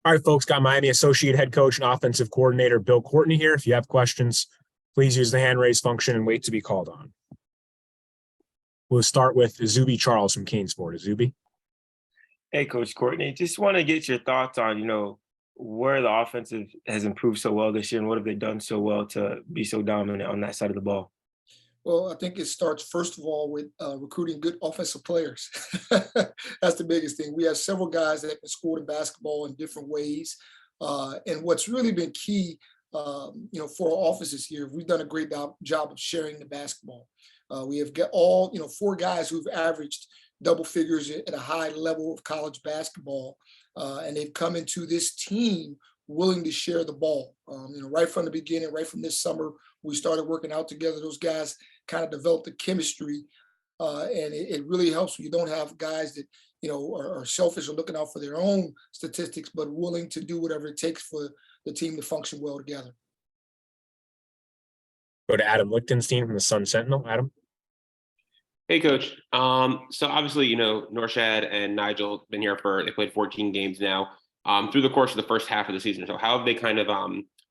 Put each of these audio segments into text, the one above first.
All right, folks, got Miami associate head coach and offensive coordinator Bill Courtney here. If you have questions, please use the hand raise function and wait to be called on. We'll start with Zuby Charles from Canesport. Zuby. Hey, Coach Courtney. Just want to get your thoughts on, where the offensive has improved so well this year and what have they done so well to be so dominant on that side of the ball? Well, I think it starts, first of all, with recruiting good offensive players. That's the biggest thing. We have several guys that can score in basketball in different ways. And what's really been key, for our offices here, we've done a great job of sharing the basketball. We have got all, four guys who've averaged double figures at a high level of college basketball. And they've come into this team willing to share the ball. Right from the beginning, right from this summer, we started working out together. Those guys kind of developed the chemistry, and it really helps when you don't have guys that are selfish or looking out for their own statistics, but willing to do whatever it takes for the team to function well together. Go to Adam Lichtenstein from the Sun Sentinel. Adam. Hey, Coach. So obviously, Norshad and Nigel have been here they played 14 games now through the course of the first half of the season. So how have they kind of,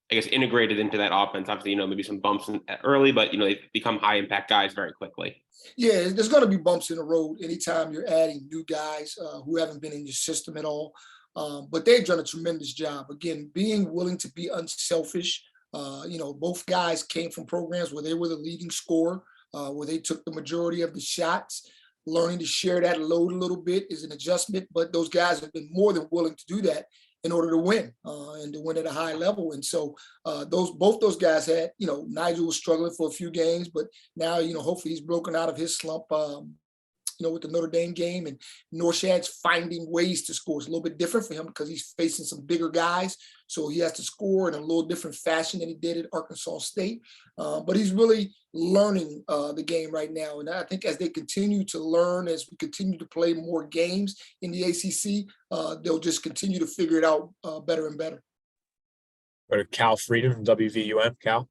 integrated into that offense? Obviously, maybe some bumps early, but, they've become high impact guys very quickly. Yeah, there's going to be bumps in the road anytime you're adding new guys who haven't been in your system at all. But they've done a tremendous job. Again, being willing to be unselfish. Both guys came from programs where they were the leading scorer, where they took the majority of the shots. Learning to share that load a little bit is an adjustment, but those guys have been more than willing to do that in order to win and to win at a high level. And so both those guys had, Nigel was struggling for a few games, but now, hopefully he's broken out of his slump, with the Notre Dame game, and Norshad's finding ways to score. It's a little bit different for him because he's facing some bigger guys. So he has to score in a little different fashion than he did at Arkansas State. But he's really learning the game right now. And I think as they continue to learn, as we continue to play more games in the ACC, they'll just continue to figure it out better and better. Go to Cal Frieden from WVUM. Cal.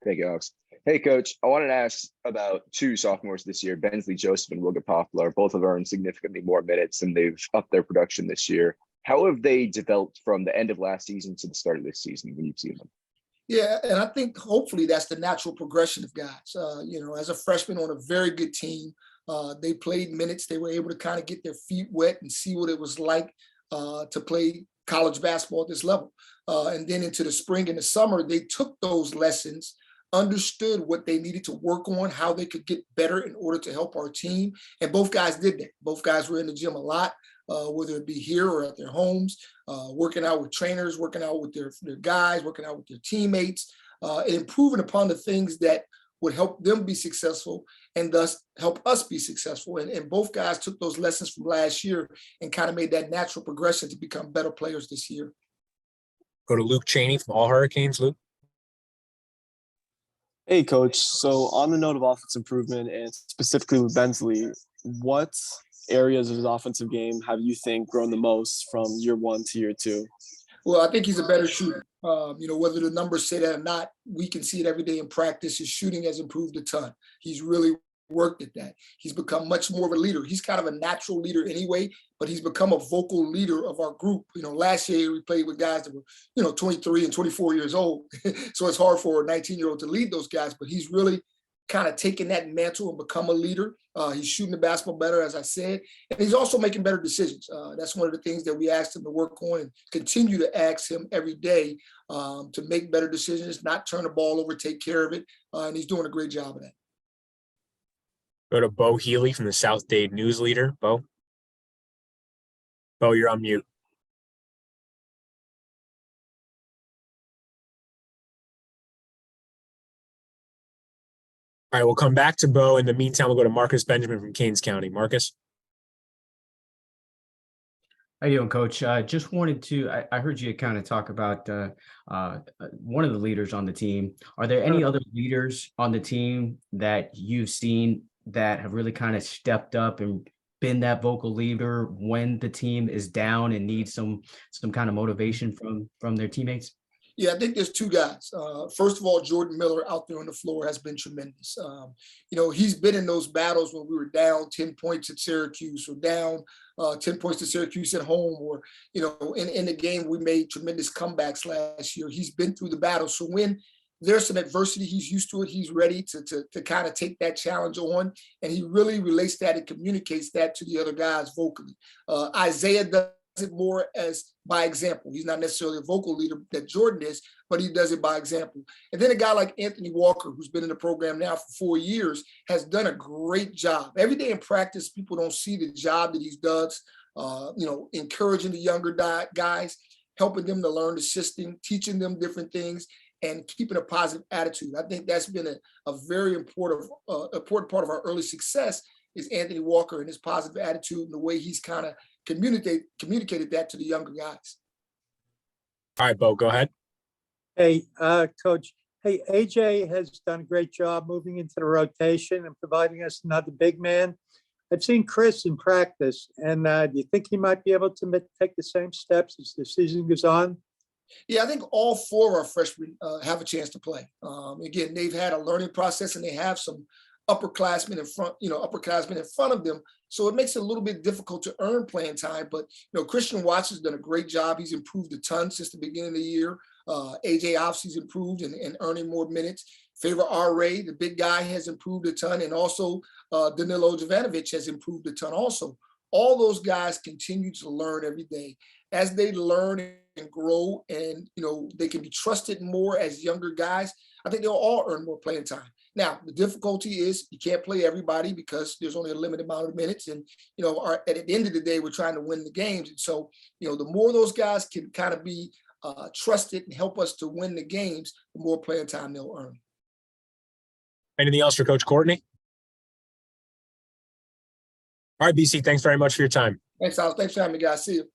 Thank you, Alex. Hey, Coach, I wanted to ask about two sophomores this year, Bensley Joseph and Wilga Poplar. Both have earned significantly more minutes and they've upped their production this year. How have they developed from the end of last season to the start of this season when you've seen them? Yeah, and I think hopefully that's the natural progression of guys. As a freshman on a very good team, they played minutes. They were able to kind of get their feet wet and see what it was like to play college basketball at this level. And then into the spring and the summer, they took those lessons, understood what they needed to work on, how they could get better in order to help our team. And both guys did that. Both guys were in the gym a lot, whether it be here or at their homes, working out with trainers, working out with their guys, working out with their teammates, and improving upon the things that would help them be successful and thus help us be successful. And both guys took those lessons from last year and kind of made that natural progression to become better players this year. Go to Luke Cheney from All Hurricanes. Luke. Hey, Coach. So on the note of offense improvement and specifically with Bensley, what areas of his offensive game have you think grown the most from year one to year two? Well, I think he's a better shooter. Whether the numbers say that or not, we can see it every day in practice. His shooting has improved a ton. He's really worked at that. He's become much more of a leader. He's kind of a natural leader anyway, but he's become a vocal leader of our group. Last year we played with guys that were, 23 and 24 years old. So it's hard for a 19-year-old to lead those guys, but he's really kind of taken that mantle and become a leader. He's shooting the basketball better, as I said, and he's also making better decisions. That's one of the things that we asked him to work on and continue to ask him every day to make better decisions, not turn the ball over, take care of it, and he's doing a great job of that. Go to Bo Healy from the South Dade News Leader. Bo, you're on mute. All right, we'll come back to Bo. In the meantime, we'll go to Marcus Benjamin from Keynes County. Marcus. How you doing, Coach? Just wanted to, I heard you kind of talk about one of the leaders on the team. Are there any other leaders on the team that you've seen that have really kind of stepped up and been that vocal leader when the team is down and needs some kind of motivation from their teammates? Yeah, I think there's two guys. First of all, Jordan Miller out there on the floor has been tremendous. He's been in those battles when we were down 10 points at Syracuse or down 10 points to Syracuse at home, or, in the game, we made tremendous comebacks last year. He's been through the battle. So when there's some adversity, he's used to it. He's ready to kind of take that challenge on. And he really relates that and communicates that to the other guys vocally. Isaiah does it more as by example. He's not necessarily a vocal leader that Jordan is, but he does it by example. And then a guy like Anthony Walker, who's been in the program now for 4 years, has done a great job. Every day in practice, people don't see the job that he does, encouraging the younger guys, helping them to learn the system, teaching them different things, and keeping a positive attitude. I think that's been a very important part of our early success is Anthony Walker and his positive attitude and the way he's kind of communicated that to the younger guys. All right, Bo, go ahead. Hey, Coach. Hey, AJ has done a great job moving into the rotation and providing us another big man. I've seen Chris in practice, and do you think he might be able to take the same steps as the season goes on? Yeah, I think all 4 of our freshmen have a chance to play. Again, they've had a learning process, and they have some upperclassmen in front of them. So it makes it a little bit difficult to earn playing time. But Christian Watson's done a great job. He's improved a ton since the beginning of the year. AJ obviously's improved and earning more minutes. Favor R.A., the big guy, has improved a ton, and also Danilo Jovanovic has improved a ton. Also, all those guys continue to learn every day. As they learn and grow, and they can be trusted more as younger guys, I think they'll all earn more playing time. Now, the difficulty is you can't play everybody because there's only a limited amount of minutes. And, at the end of the day, we're trying to win the games. And so, the more those guys can kind of be trusted and help us to win the games, the more playing time they'll earn. Anything else for Coach Courtney? All right, BC, thanks very much for your time. Thanks, Alex. Thanks for having me, guys. See you.